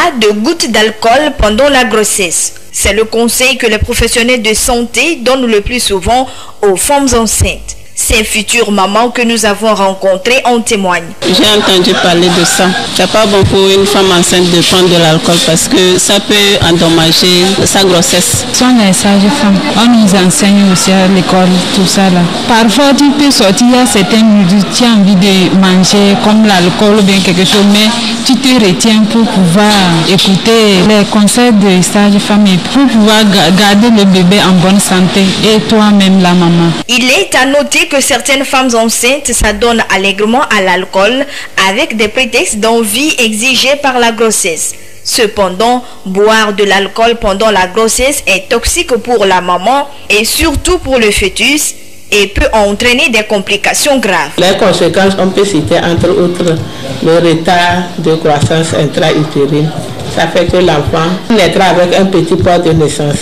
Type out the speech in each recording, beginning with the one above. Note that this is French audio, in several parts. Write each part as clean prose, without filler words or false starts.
pas de gouttes d'alcool pendant la grossesse. C'est le conseil que les professionnels de santé donnent le plus souvent aux femmes enceintes. Ces futures mamans que nous avons rencontrées en témoignent. J'ai entendu parler de ça. C'est pas bon pour une femme enceinte de prendre de l'alcool parce que ça peut endommager sa grossesse. Ce sont les sages-femmes. On nous enseigne aussi à l'école, tout ça là. Parfois tu peux sortir, il y a certaines minutes, tu as envie de manger comme l'alcool ou bien quelque chose, mais tu te retiens pour pouvoir écouter les conseils des sages-femmes et pour pouvoir garder le bébé en bonne santé et toi-même la maman. Il est à noter que certaines femmes enceintes s'adonnent allègrement à l'alcool avec des prétextes d'envie exigés par la grossesse. Cependant, boire de l'alcool pendant la grossesse est toxique pour la maman et surtout pour le fœtus et peut entraîner des complications graves. Les conséquences, on peut citer entre autres le retard de croissance intra-utérine. Ça fait que l'enfant naîtra avec un petit poids de naissance.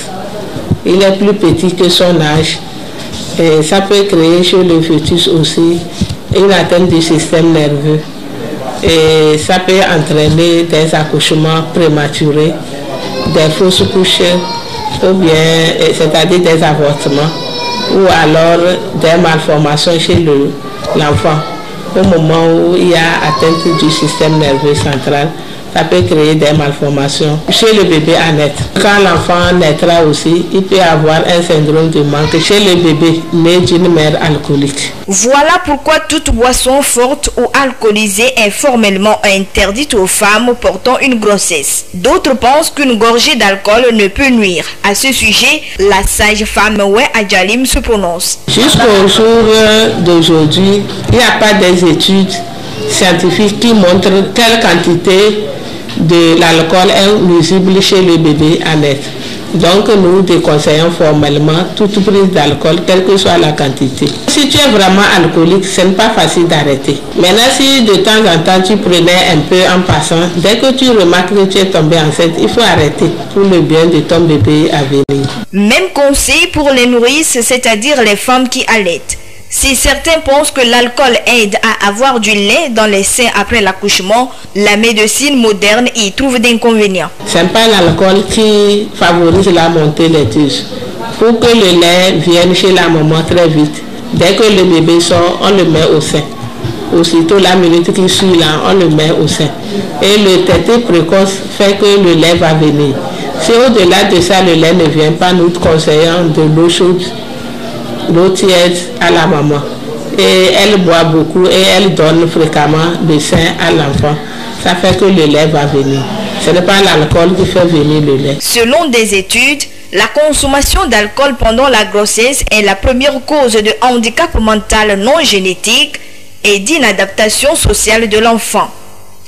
Il est plus petit que son âge. Et ça peut créer chez le fœtus aussi une atteinte du système nerveux. Et ça peut entraîner des accouchements prématurés, des fausses couches, ou bien, c'est-à-dire des avortements, ou alors des malformations chez l'enfant. Au moment où il y a atteinte du système nerveux central, ça peut créer des malformations chez le bébé à naître. Quand l'enfant naîtra aussi, il peut avoir un syndrome de manque chez le bébé né d'une mère alcoolique. Voilà pourquoi toute boisson forte ou alcoolisée est formellement interdite aux femmes portant une grossesse. D'autres pensent qu'une gorgée d'alcool ne peut nuire. À ce sujet, la sage-femme Oué Adjalim se prononce. Jusqu'au jour d'aujourd'hui, il n'y a pas des études scientifiques qui montrent quelle quantité de l'alcool est nuisible chez le bébé à naître. Donc nous déconseillons formellement toute prise d'alcool, quelle que soit la quantité. Si tu es vraiment alcoolique, ce n'est pas facile d'arrêter. Maintenant, si de temps en temps tu prenais un peu en passant, dès que tu remarques que tu es tombé enceinte, il faut arrêter pour le bien de ton bébé à venir. Même conseil pour les nourrices, c'est-à-dire les femmes qui allaitent. Si certains pensent que l'alcool aide à avoir du lait dans les seins après l'accouchement, la médecine moderne y trouve d'inconvénients. Ce n'est pas l'alcool qui favorise la montée laiteuse. Pour que le lait vienne chez la maman très vite, dès que le bébé sort, on le met au sein. Aussitôt la minute qui suit là, on le met au sein. Et le tété précoce fait que le lait va venir. Si au-delà de ça, le lait ne vient pas, nous conseillons de l'eau chaude, l'eau tiède à la maman. Et elle boit beaucoup et elle donne fréquemment le sein à l'enfant. Ça fait que le lait va venir. Ce n'est pas l'alcool qui fait venir le lait. Selon des études, la consommation d'alcool pendant la grossesse est la première cause de handicap mental non génétique et d'inadaptation sociale de l'enfant.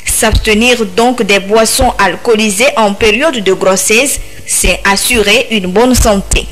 S'abstenir donc des boissons alcoolisées en période de grossesse, c'est assurer une bonne santé.